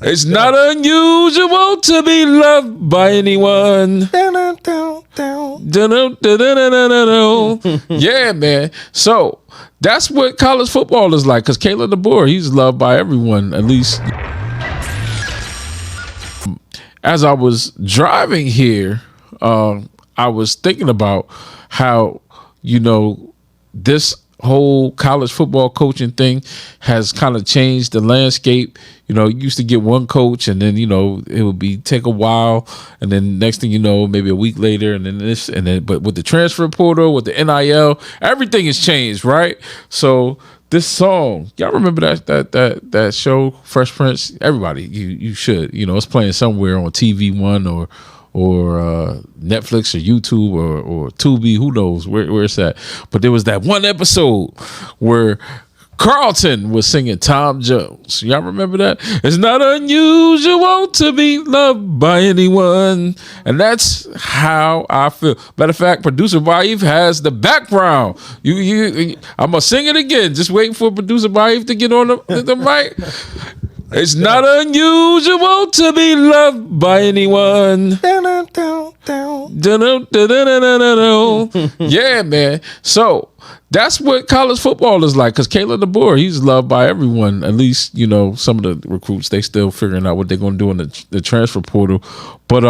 It's not unusual to be loved by anyone. Yeah, man. So that's what college football is like. Because Kalen DeBoer, he's loved by everyone, at least. As I was driving here, I was thinking about how, this whole college football coaching thing has kind of changed the landscape. You used to get one coach and then, it would take a while. And then next thing you know, maybe a week later and then this and then, but with the transfer portal, with the NIL, everything has changed, right? So this song, y'all remember that show, Fresh Prince? Everybody, you should, it's playing somewhere on TV One or Netflix or YouTube or Tubi, who knows where it's at. But there was that one episode where Carlton was singing Tom Jones. Y'all remember that? It's not unusual to be loved by anyone. And that's how I feel. Matter of fact, producer Baif has the background. I'm going to sing it again. Just waiting for producer Baif to get on the mic. It's not unusual to be loved by anyone. Yeah, man. So that's what college football is like. Because Kalen DeBoer, he's loved by everyone. At least, some of the recruits, they still figuring out what they're going to do in the transfer portal. But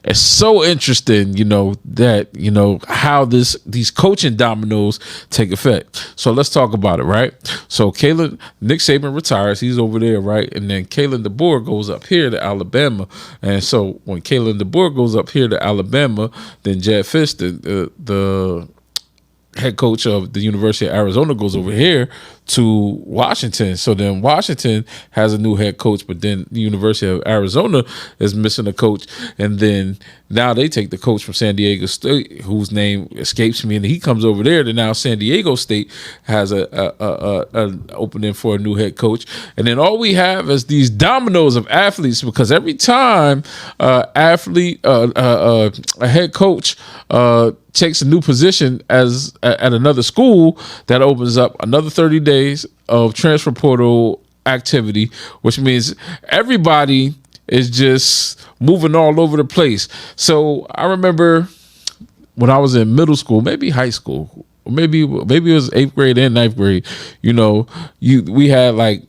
it's so interesting, that, how these coaching dominoes take effect. So let's talk about it, right? So Nick Saban retires. He's over there, right? And then Kalen DeBoer goes up here to Alabama. And so when Kalen DeBoer goes up here to Alabama, then Jed Fish, the head coach of the University of Arizona, goes over here to Washington. So then Washington has a new head coach, but then the University of Arizona is missing a coach. And then now they take the coach from San Diego State, whose name escapes me, and he comes over there. To now San Diego State has an opening for a new head coach. And then all we have is these dominoes of athletes, because every time a head coach takes a new position at another school, that opens up another 30 days of transfer portal activity, which means everybody is just moving all over the place. So I remember when I was in middle school, maybe high school, maybe it was 8th grade and 9th grade, we had like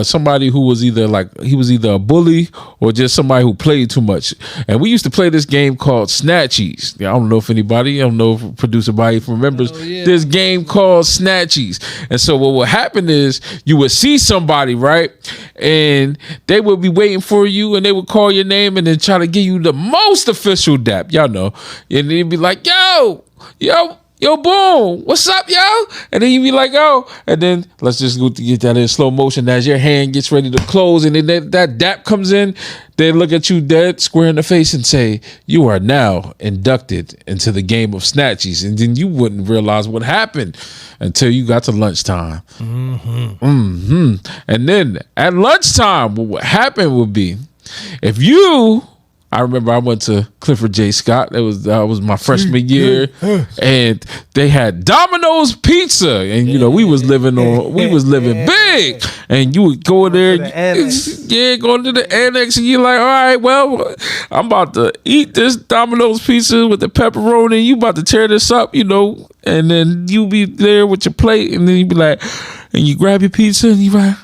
somebody who was either a bully or just somebody who played too much. And we used to play this game called Snatchies. I don't know if producer Baif remembers this game called Snatchies. And so what would happen is you would see somebody, right? And they would be waiting for you and they would call your name and then try to give you the most official dap. Y'all know. And they'd be like, yo, boom, what's up, yo? And then you be like, oh, and then let's just go to get that in slow motion as your hand gets ready to close, and then that dap comes in. They look at you dead square in the face and say, you are now inducted into the game of Snatchies. And then you wouldn't realize what happened until you got to lunchtime. And then at lunchtime, what would happen would be, I remember I went to Clifford J. Scott. That was my freshman year, and they had Domino's Pizza, and we was living big. And you would go there, going to the annex, and you're like, all right, well, I'm about to eat this Domino's Pizza with the pepperoni. You about to tear this up, and then you be there with your plate, and then you be like, and you grab your pizza, and you like.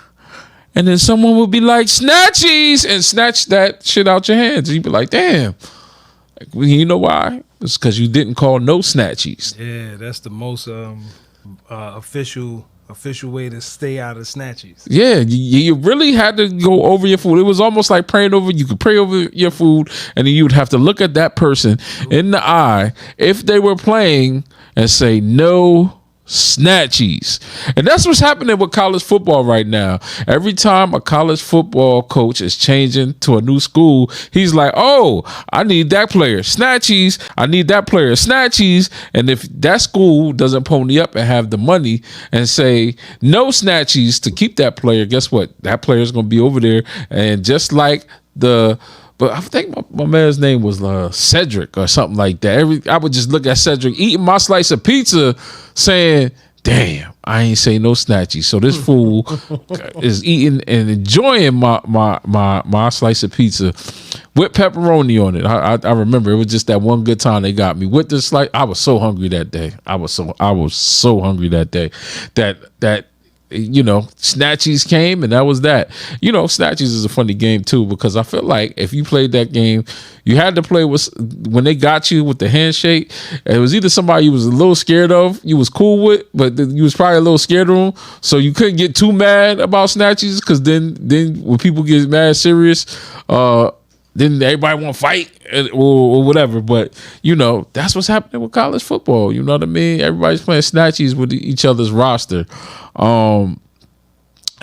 And then someone would be like, Snatchies, and snatch that shit out your hands. And you'd be like, damn. You know why? It's because you didn't call no Snatchies. Yeah, that's the most official way to stay out of Snatchies. Yeah, you really had to go over your food. It was almost like praying over. You could pray over your food, and then you would have to look at that person in the eye if they were playing and say, no Snatchies. And that's what's happening with college football right now. Every time a college football coach is changing to a new school, he's like, oh, I need that player Snatchies. I need that player Snatchies. And if that school doesn't pony up and have the money and say no Snatchies to keep that player, guess what? That player is going to be over there. And just like but I think my man's name was Cedric or something like that. I would just look at Cedric eating my slice of pizza saying, damn, I ain't say no snatchy. So this fool is eating and enjoying my slice of pizza with pepperoni on it. I remember it was just that one good time they got me with this slice. I was so hungry that day. I was so hungry that day that snatchies came, and that was that. Snatchies is a funny game too, because I feel like if you played that game, you had to play with, when they got you with the handshake, it was either somebody you was a little scared of, you was cool with, but you was probably a little scared of them, so you couldn't get too mad about snatchies, because then when people get mad serious, then everybody want to fight or whatever. But that's what's happening with college football. You know what I mean? Everybody's playing snatchies with each other's roster.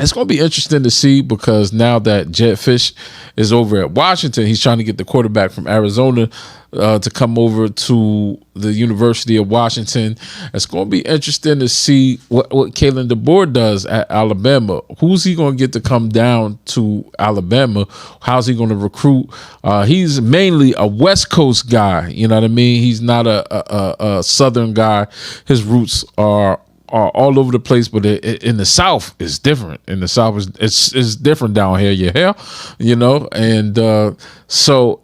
It's going to be interesting to see, because now that Jedd Fisch is over at Washington, he's trying to get the quarterback from Arizona to come over to the University of Washington. It's going to be interesting to see what Kalen DeBoer does at Alabama. Who's he going to get to come down to Alabama? How's he going to recruit? He's mainly a West Coast guy. You know what I mean? He's not a Southern guy. His roots are all over the place, but in the South it's different. In the South it's different down here. And so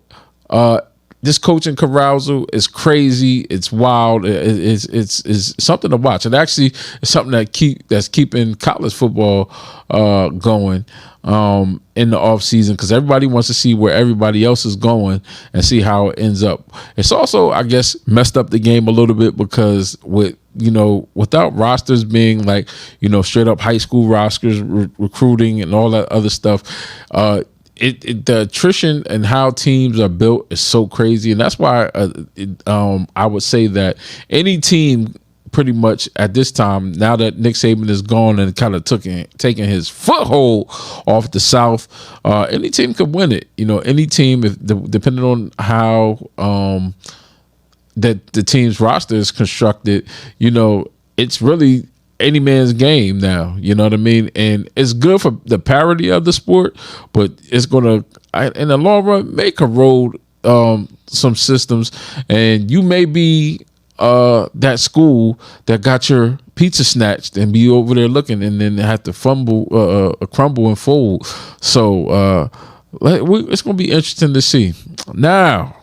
this coaching carousel is crazy. It's wild. It's something to watch. And actually, it's something that's keeping college football going in the off season, because everybody wants to see where everybody else is going and see how it ends up. It's also, I guess, messed up the game a little bit, because without rosters being like straight up high school rosters, recruiting and all that other stuff, the attrition and how teams are built is so crazy. And that's why I would say that any team pretty much at this time, now that Nick Saban is gone and kind of taking his foothold off the South, any team could win it. Any team, depending on how that the team's roster is constructed, it's really any man's game now. You know what I mean? And it's good for the parity of the sport, but it's gonna, in the long run, make erode some systems. And you may be that school that got your pizza snatched and be over there looking, and then have to crumble and fold. So it's gonna be interesting to see. Now